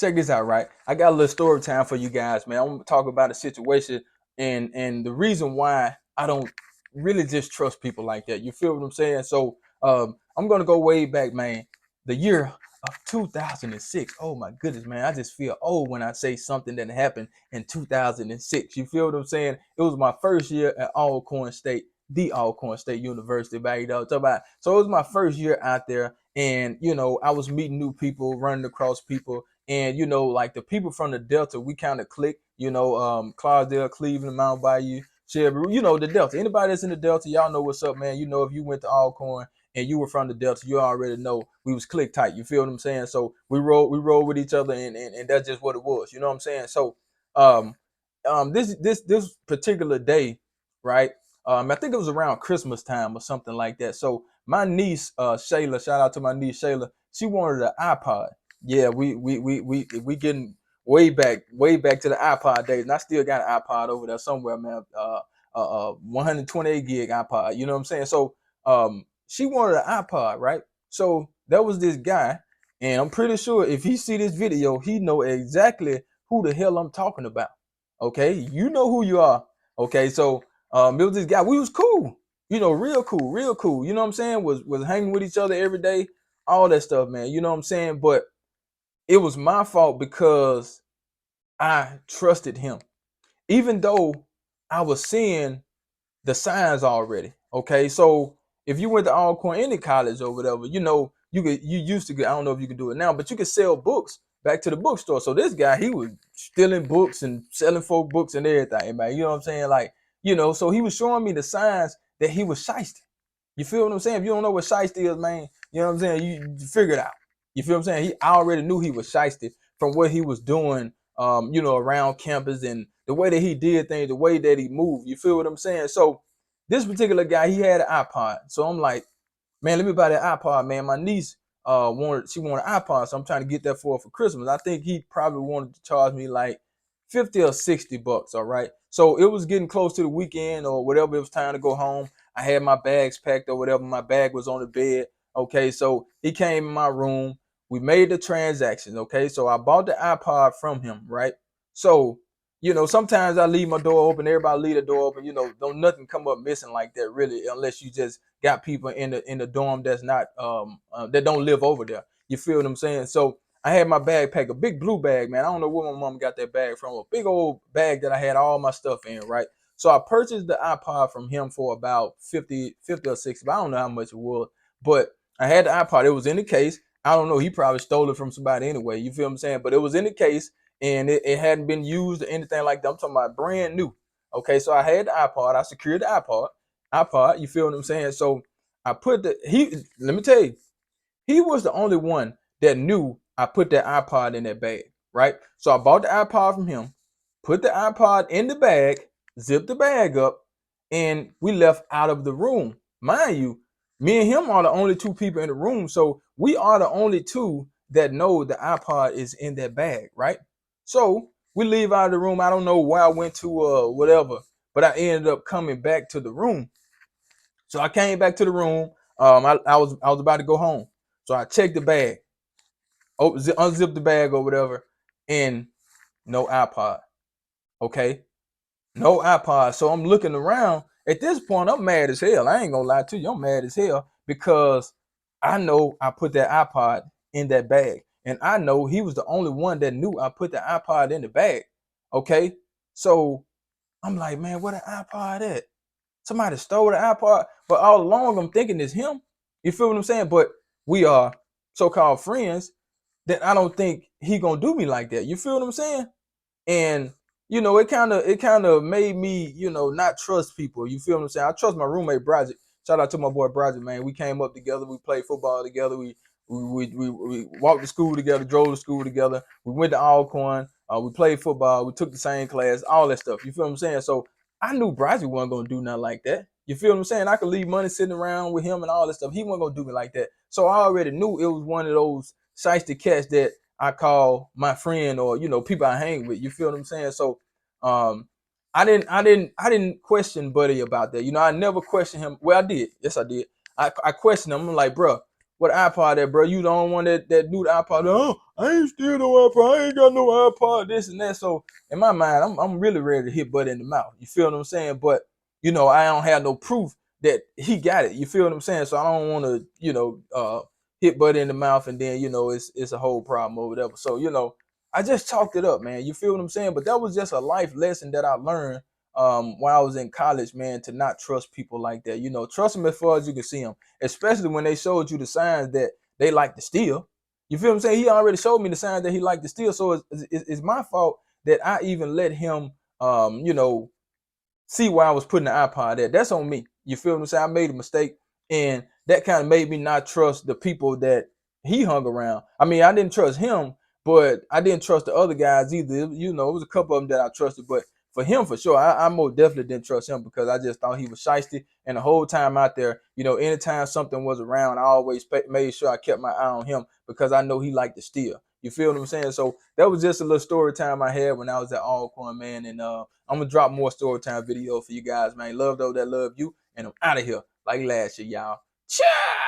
check this out, right? I got a little story time for you guys, man. I'm gonna talk about a situation and the reason why I don't really just trust people like that. You feel what I'm saying? So I'm gonna go way back, man. The year of 2006. Oh my goodness, man. I just feel old when I say something that happened in 2006. You feel what I'm saying? It was my first year at Alcorn State, the Alcorn State University back there. So it was my first year out there, and I was meeting new people, running across people, and like the people from the Delta, we kind of click. Clarksdale, Cleveland, Mount Bayou, Shelby. The Delta. Anybody that's in the Delta, y'all know what's up, man. If you went to Alcorn and you were from the Delta, you already know we was click tight. You feel what I'm saying? So we roll with each other, and that's just what it was. You know what I'm saying? So, um, this particular day, right? I think it was around Christmas time or something like that. So my niece, Shayla, shout out to my niece Shayla. She wanted an iPod. Yeah, we getting way back to the iPod days, and I still got an iPod over there somewhere, man. 128 gig iPod. You know what I'm saying? So she wanted an iPod, right? So there was this guy, and I'm pretty sure if he see this video, he know exactly who the hell I'm talking about. Okay, you know who you are. Okay, so it was this guy. We was cool, real cool, real cool. You know what I'm saying? Was hanging with each other every day, all that stuff, man. You know what I'm saying? But it was my fault because I trusted him, even though I was seeing the signs already. Okay, so if you went to Alcorn any college or whatever, you used to get. I don't know if you can do it now, but you could sell books back to the bookstore. So this guy, he was stealing books and selling folk books and everything, man. You know what I'm saying? Like, so he was showing me the signs that he was shiesty. You feel what I'm saying? If you don't know what shiesty is, man, you know what I'm saying? You figure it out. You feel what I'm saying? I already knew he was shiesty from what he was doing, around campus and the way that he did things, the way that he moved. You feel what I'm saying? So this particular guy, he had an iPod. So I'm like, man, let me buy that iPod, man. My niece wanted an iPod, so I'm trying to get that for her for Christmas. I think he probably wanted to charge me like 50 or 60 bucks, all right? So it was getting close to the weekend or whatever, it was time to go home. I had my bags packed or whatever. My bag was on the bed. Okay, so he came in my room. We made the transaction. Okay, so I bought the iPod from him, right? So, sometimes I leave my door open. Everybody leave the door open. Don't nothing come up missing like that, really, unless you just got people in the dorm that's not that don't live over there. You feel what I'm saying? So I had my bag packed, a big blue bag, man. I don't know where my mom got that bag from. A big old bag that I had all my stuff in, right? So I purchased the iPod from him for about 50 or 60. I don't know how much it was, but I had the iPod. It was in the case. I don't know. He probably stole it from somebody anyway. You feel what I'm saying? But it was in the case, and it hadn't been used or anything like that. I'm talking about brand new. Okay, so I had the iPod. I secured the iPod. You feel what I'm saying? So I put let me tell you, he was the only one that knew I put that iPod in that bag, right? So I bought the iPod from him, put the iPod in the bag, zipped the bag up, and we left out of the room. Mind you, me and him are the only two people in the room, so we are the only two that know the iPod is in that bag, right? So we leave out of the room. I don't know where I went to whatever, but I ended up coming back to the room. So I came back to the room. I was about to go home. So I checked the bag, unzipped the bag or whatever, and no iPod. Okay, no iPod. So I'm looking around. At this point, I'm mad as hell. I ain't gonna lie to you. I'm mad as hell because I know I put that iPod in that bag, and I know he was the only one that knew I put the iPod in the bag. Okay, so I'm like, man, where the iPod at? Somebody stole the iPod, but all along I'm thinking it's him. You feel what I'm saying? But we are so-called friends that I don't think he gonna do me like that. You feel what I'm saying? And it kind of made me, not trust people. You feel what I'm saying? I trust my roommate Broderick. Shout out to my boy Broderick, man. We came up together. We played football together. We walked to school together, drove to school together. We went to Alcorn. We played football. We took the same class, all that stuff. You feel what I'm saying? So I knew Broderick wasn't gonna do nothing like that. You feel what I'm saying? I could leave money sitting around with him and all that stuff. He wasn't gonna do me like that. So I already knew it was one of those shiesty cats that I call my friend or people I hang with. You feel what I'm saying? So um I didn't question Buddy about that. I never questioned him. Well, I did. Yes, I did. I questioned him. I'm like, bro, what iPod at, bro? You the only one that knew the iPod. Oh, I ain't steal no iPod. I ain't got no iPod. This and that. So in my mind, I'm really ready to hit Bud in the mouth. You feel what I'm saying? But I don't have no proof that he got it. You feel what I'm saying? So I don't want to, hit Bud in the mouth and then it's a whole problem or whatever. So I just chalked it up, man. You feel what I'm saying? But that was just a life lesson that I learned while I was in college, man, to not trust people like that. Trust them as far as you can see them, especially when they showed you the signs that they like to steal. You feel what I'm saying? He already showed me the signs that he liked to steal. So it's my fault that I even let him, see where I was putting the iPod at. That's on me. You feel what I'm saying? I made a mistake, and that kind of made me not trust the people that he hung around. I mean, I didn't trust him, but I didn't trust the other guys either. It was a couple of them that I trusted, but for him, for sure, I most definitely didn't trust him because I just thought he was shiesty. And the whole time out there, anytime something was around, I always made sure I kept my eye on him because I know he liked to steal. You feel what I'm saying? So that was just a little story time I had when I was at Alcorn, man. And I'm gonna drop more story time video for you guys, man. Love those that love you, and I'm out of here like last year, y'all. Ciao.